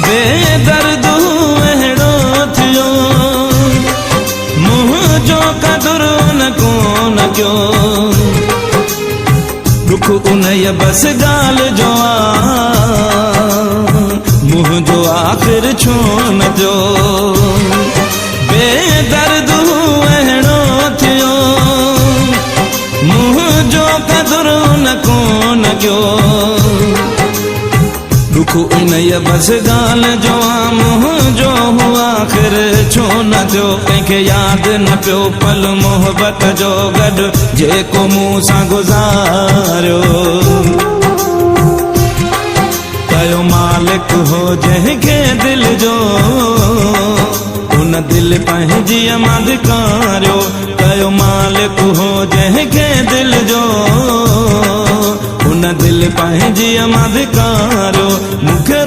बेदर्द अहिड़ो थियो मुंहिंजो कदुरु न कोन कयो दुख उन बस ॻाल्हि जो मुंहिंजो आख़िर छो न थियो बेदर्द अहिड़ो थियो मुंहिंजो कदुरु न कोन कयो दुख इन बस ॻाल्हि जो मुंहिंजो आख़िर छो न थियो कंहिंखे यादि न पियो पल मोहबत जो गॾु जेको मूं सां गुज़ारियो कयो मालिक हो जंहिंखे दिल जो उन दिल पंहिंजी अमादिकारियो कयो मालिक हो जंहिंखे दिल जो उन दिल पंहिंजी अमादिकारियो मूंखे